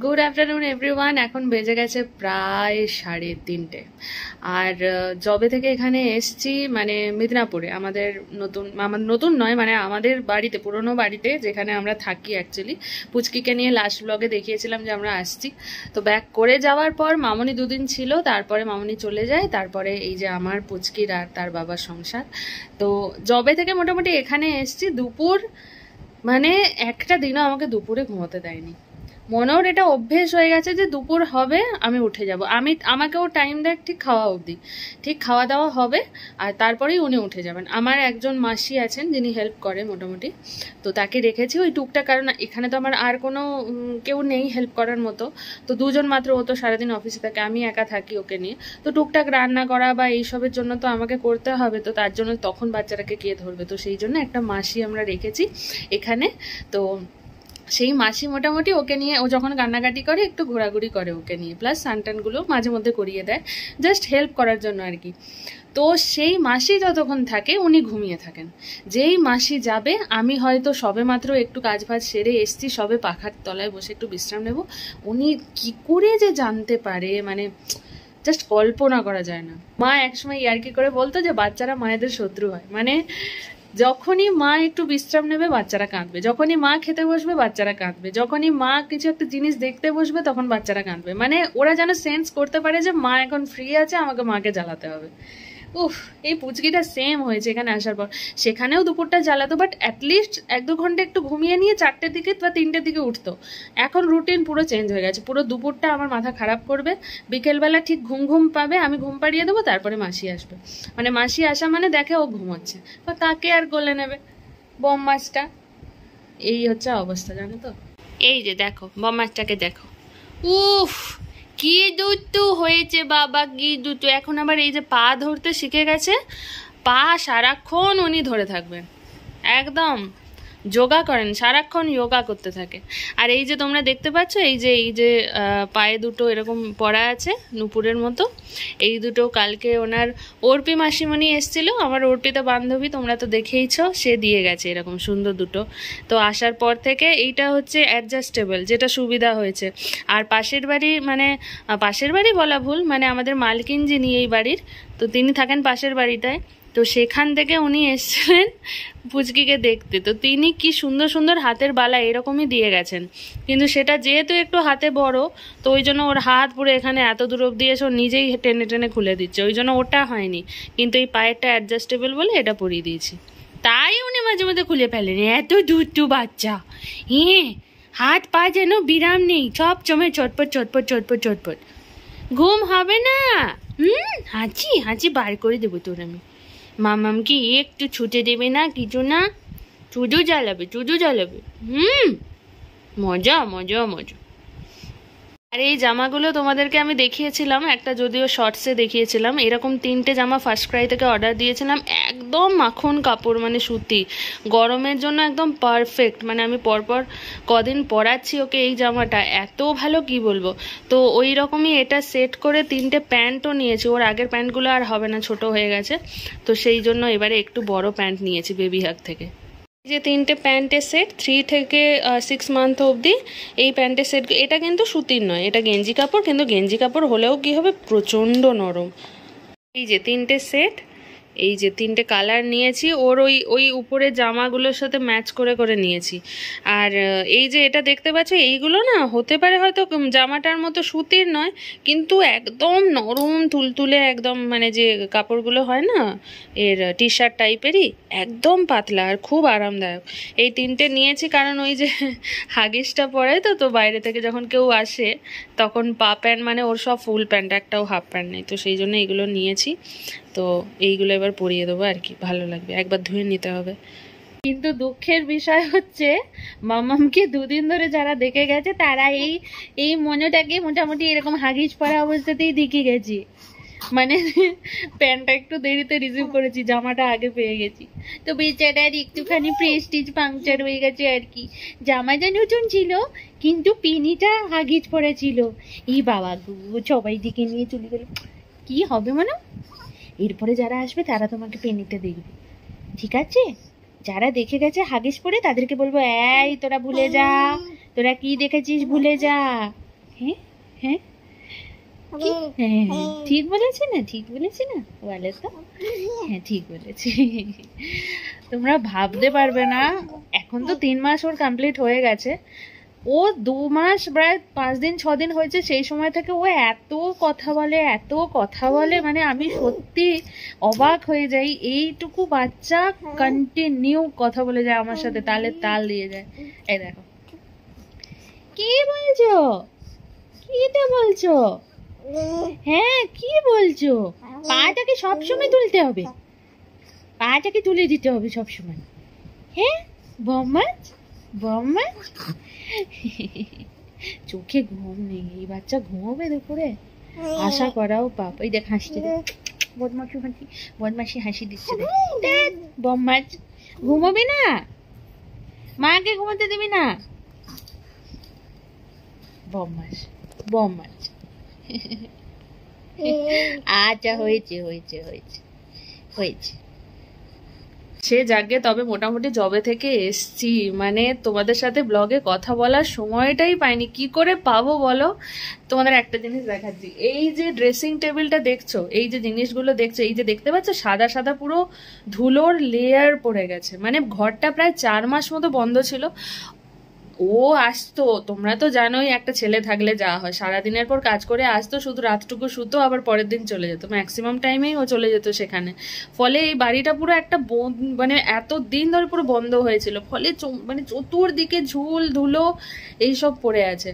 Good afternoon everyone. এখন বেজে গেছে প্রায় 3:30। আর জবে থেকে এখানে এসছি, মানে মিদনাপুরে, আমাদের নতুন নয়, মানে আমাদের বাড়িতে, পুরনো বাড়িতে যেখানে আমরা থাকি অ্যাকচুয়ালি। পুচকিকে নিয়ে লাস্ট ব্লগে দেখিয়েছিলাম যে আমরা আসছি। তো ব্যাক করে যাওয়ার পর মামনি দুদিন ছিল, তারপরে মামনি চলে যায়, তারপরে এই যে আমার পুচকির আর তার বাবার সংসার। তো জবে থেকে মোটামুটি এখানে এসছি। দুপুর মানে একটা দিনও আমাকে দুপুরে ঘুমোতে দেয়নি। মনেওর এটা অভ্যেস হয়ে গেছে যে দুপুর হবে আমি উঠে যাব, আমাকেও টাইম দেয় ঠিক খাওয়া অবধি, ঠিক খাওয়া দাওয়া হবে আর তারপরেই উনি উঠে যাবেন। আমার একজন মাসি আছেন যিনি হেল্প করে মোটামুটি, তো তাকে রেখেছি ওই টুকটাক, কারণ এখানে তো আমার আর কোনো কেউ নেই হেল্প করার মতো। তো দুজন মাত্র, ও তো সারাদিন অফিসে থাকে, আমি একা থাকি ওকে নিয়ে। তো টুকটাক রান্না করা বা এইসবের জন্য তো আমাকে করতে হবে, তো তার জন্য তখন বাচ্চাটাকে কে ধরবে, তো সেই জন্য একটা মাসি আমরা রেখেছি এখানে। তো সেই মাসি মোটামুটি ওকে নিয়ে, ও যখন কান্নাকাটি করে একটু ঘোরাঘুরি করে ওকে নিয়ে, প্লাস সানটানগুলো মাঝে মধ্যে করিয়ে দেয়, জাস্ট হেল্প করার জন্য আর কি। তো সেই মাসি যতক্ষণ থাকে উনি ঘুমিয়ে থাকেন। যেই মাসি যাবে, আমি হয়তো সবে মাত্র একটু কাজ বাজ সেরে এসছি, সবে পাখার তলায় বসে একটু বিশ্রাম নেব, উনি কি করে যে জানতে পারে, মানে জাস্ট কল্পনা করা যায় না। মা একসময় ইয়ার্কি করে বলতো যে বাচ্চারা মায়েদের শত্রু হয়, মানে যখনই মা একটু বিশ্রাম নেবে বাচ্চারা কাঁদবে, যখনই মা খেতে বসবে বাচ্চারা কাঁদবে, যখনই মা কিছু একটা জিনিস দেখতে বসবে তখন বাচ্চারা কাঁদবে, মানে ওরা যেন সেন্স করতে পারে যে মা এখন ফ্রি আছে, আমাকে মাকে জ্বালাতে হবে। উফ, এই পুচকিটা সেম হয়েছে এখানে আসার পর। সেখানেও দুপুরটা জ্বালাতো, বাট অ্যাটলিস্ট 1-2 ঘন্টা একটু ঘুমিয়ে নিয়ে 4টের দিকে বা 3টের দিকে উঠতো। এখন রুটিন পুরো চেঞ্জ হয়ে গেছে, পুরো দুপুরটা আমার মাথা খারাপ করবে, বিকেলবেলা ঠিক ঘুম ঘুম পাবে, আমি ঘুম পাড়িয়ে দেবো, তারপরে মাসি আসবে। মানে মাসি আসা মানে দেখে ও ঘুমোচ্ছে, বা কাকে আর কোলে নেবে, বম মাছটা। এই হচ্ছে অবস্থা, জানো তো। এই যে দেখো বম মাছটাকে দেখো, উফ কি দুটু হয়েছে বাবা, কি দুটু। এখন আবার এই যে পা ধরতে শিখে গেছে, পা সারাক্ষণ উনি ধরে থাকবেন, একদম যোগা করেন, সারাক্ষণ যোগা করতে থাকে। আর এই যে তোমরা দেখতে পাচ্ছ, এই যে পায়ে দুটো এরকম পড়া আছে নুপুরের মতো, এই দুটো কালকে ওনার অর্পি মাসিমণি এসছিল, আমার অর্পিতা বান্ধবী, তোমরা তো দেখেইছো, সে দিয়ে গেছে এরকম সুন্দর দুটো। তো আসার পর থেকে এইটা হচ্ছে অ্যাডজাস্টেবল, যেটা সুবিধা হয়েছে। আর পাশের বাড়ি, মানে পাশের বাড়ি বলা ভুল, মানে আমাদের মালকিন যিনি এই বাড়ির, তো তিনি থাকেন পাশের বাড়িটায়। তো সেখান থেকে উনি এসেছিলেন পুচকিকে দেখতে, তো তিনি কি সুন্দর সুন্দর হাতের বালা এরকমই দিয়ে গেছেন, কিন্তু সেটা যেহেতু একটু হাতে বড়, তো ওই জন্য ওর হাত পুরো এখানে এত দূর অব্দি এসে ও নিজেই টেনে টেনে খুলে দিচ্ছে, ওই জন্য ওটা হয়নি। কিন্তু এই পায়েরটা অ্যাডজাস্টেবল বলে এটা পরিয়ে দিয়েছি, তাই উনি মাঝে মাঝে খুলে ফেলেন। এত দুষ্টু বাচ্চা, হ্যাঁ, হাত পা যেন বিরাম নেই, সব সময় চটপট চটপট চটপট চটপট। ঘুম হবে না? হাঁচি হাঁচি বার করে দেবো তোর আমি। মামামকে একটু ছুটে দেবে না, কিছু না, চুজু জ্বালাবে, চুজু জ্বালাবে। মজা মজা মজা। আর এই জামাগুলো তোমাদেরকে আমি দেখিয়েছিলাম একটা, যদিও শর্টসে দেখিয়েছিলাম, এরকম 3টে জামা ফার্স্ট ক্রাই থেকে অর্ডার দিয়েছিলাম, একদম মাখন কাপড়, মানে সুতি, গরমের জন্য একদম পারফেক্ট। মানে আমি পরপর কদিন পরাচ্ছি ওকে এই জামাটা, এত ভালো কি বলবো। তো ওই রকমই এটা সেট করে 3টে প্যান্টও নিয়েছি, ওর আগের প্যান্টগুলো আর হবে না, ছোট হয়ে গেছে, তো সেই জন্য এবারে একটু বড় প্যান্ট নিয়েছি বেবি হাগ থেকে। এই যে 3টে প্যান্টের সেট, 3 থেকে 6 মান্থ অবধি এই প্যান্টের সেট। এটা কিন্তু সুতির নয়, এটা গেঞ্জি কাপড়, কিন্তু গেঞ্জি কাপড় হলেও কি হবে, প্রচণ্ড নরম। এই যে 3টে সেট, এই যে 3টে কালার নিয়েছি, ওর ওই ওই উপরে জামাগুলোর সাথে ম্যাচ করে করে নিয়েছি। আর এই যে এটা দেখতে পাচ্ছ, এইগুলো না হতে পারে হয়তো জামাটার মতো সুতির নয়, কিন্তু একদম নরম তুলতুলে একদম, মানে যে কাপড়গুলো হয় না এর টি শার্ট টাইপেরই, একদম পাতলা আর খুব আরামদায়ক। এই 3টে নিয়েছি কারণ ওই যে হাগিসটা পরে, তো বাইরে থেকে যখন কেউ আসে তখন পা প্যান্ট, মানে ওর সব ফুল প্যান্ট, একটাও হাফ প্যান্ট নেই, তো সেই জন্য এইগুলো নিয়েছি। তো এইগুলো এবার পরিয়ে দেবো আর কি, ভালো লাগবে, একবার ধুয়ে নিতে হবে। কিন্তু দুঃখের বিষয় হচ্ছে, মামামকে 2 দিন ধরে যারা দেখে গেছে তারা এই মনোটাকে মোটামুটি এরকম হাগিজ পরা অবস্থাতেই দেখে গেছি। মানে প্যান্টটা একটু দেরিতে রিসিভ করেছি, জামাটা আগে পেয়ে গেছি, তো বেচারার একটুখানি প্রেস্টিজ পাংচার হয়ে গেছে আর কি। জামাটা নতুন ছিল কিন্তু পিনিটা হাগিজ পরা ছিল। এই বাবা গো, সবাই দিকে নিয়ে চলে গেল, কি হবে মানে। এরপরে যারা আসবে তারা তোমাকে পেনিতে দেখবে, ঠিক আছে? যারা দেখে গেছে হাগিস পরে তাদেরকে বলবো, এই তোরা ভুলে যা, তোরা কি দেখেছিস ভুলে যা। হ্যাঁ হ্যাঁ হ্যাঁ ঠিক বলেছি না, ঠিক বলেছি না, বলে তো। হ্যাঁ ঠিক বলেছি। তোমরা ভাবতে পারবে না, এখন তো 3 মাস ওর কমপ্লিট হয়ে গেছে। ও 2 মাস প্রায় 5 দিন 6 দিন হয়েছে, সেই সময় থেকে ও এত কথা বলে, এত কথা বলে, মানে আমি সত্যি অবাক হয়ে যাই। এইটুকু বাচ্চা কন্টিনিউ কথা বলে যায় আমার সাথে, তালে তাল দিয়ে যায়। এই দেখো, কি বলছো, কিটা বলছো, হ্যাঁ কি বলছো, পাটাকে সবসময় তুলতে হবে, পাটাকে তুলে দিতে হবে সবসময়। হ্যাঁ বম্মাজ, বম্মাজ। চোখে ঘুম নেই, এই বাচ্চা ঘুমোবে দুপুরে, আশা করাও পাপ। এই দেখ হাসছে, বদমাশি হাসি, বদমাশি হাসি দিচ্ছে, দেখ বম্মাজ। ঘুমোবি না, মাকে ঘুমাতে দিবি না, বম্মাস বম্মাস। আচ্ছা হয়েছে হয়েছে হয়েছে হয়েছে। সে যাকে, তবে মোটামুটি জবে থেকে এসছি, মানে তোমাদের সাথে ব্লগে কথা বলার সময়টাই পাইনি। কি করে পাবো বলো? তোমাদের একটা জিনিস দেখাচ্ছি, এই যে ড্রেসিং টেবিলটা দেখছো, এই যে জিনিসগুলো দেখছো, এই যে দেখতে পাচ্ছ সাদা সাদা পুরো ধুলোর লেয়ার পড়ে গেছে। মানে ঘরটা প্রায় 4 মাস মতো বন্ধ ছিল। ও আসতো, তোমরা তো জানোই একটা ছেলে থাকলে যা হয়, সারাদিনের পর কাজ করে আসতো, শুধু রাতটুকু শুতো, আবার পরের দিন চলে যেত, ম্যাক্সিমাম টাইমেই ও চলে যেত সেখানে। ফলে এই বাড়িটা পুরো একটা মানে এত দিন ধরে পুরো বন্ধ হয়েছিল, ফলে মানে চতুর্দিকে ঝুল ধুলো এইসব পড়ে আছে।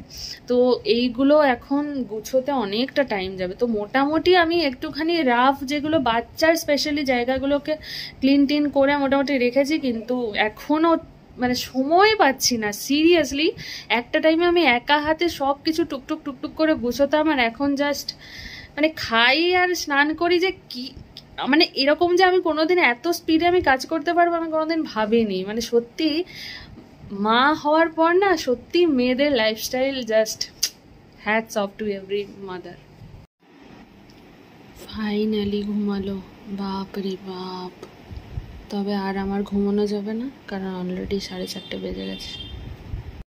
তো এইগুলো এখন গুছোতে অনেকটা টাইম যাবে। তো মোটামুটি আমি একটুখানি রাফ যেগুলো বাচ্চার স্পেশালি জায়গাগুলোকে ক্লিন টিন করে মোটামুটি রেখেছি, কিন্তু এখনো মানে সময় পাচ্ছি না সিরিয়াসলি। একটা টাইমে আমি একা হাতে সবকিছু টুকটুক টুকটুক করে গুছোতাম, আর এখন জাস্ট মানে খাই আর স্নান করি যে কি, মানে এরকম যে আমি কোনোদিন এত স্পিডে আমি কাজ করতে পারবো আমি কোনোদিন ভাবিনি। মানে সত্যি মা হওয়ার পর না, সত্যি মেয়েদের lifestyle just hats off to every mother. Finally ঘুমালো, বাপ রে বাপ। তবে আর আমার ঘুমানো যাবে না, কারণ অলরেডি 4:30 বেজে গেছে।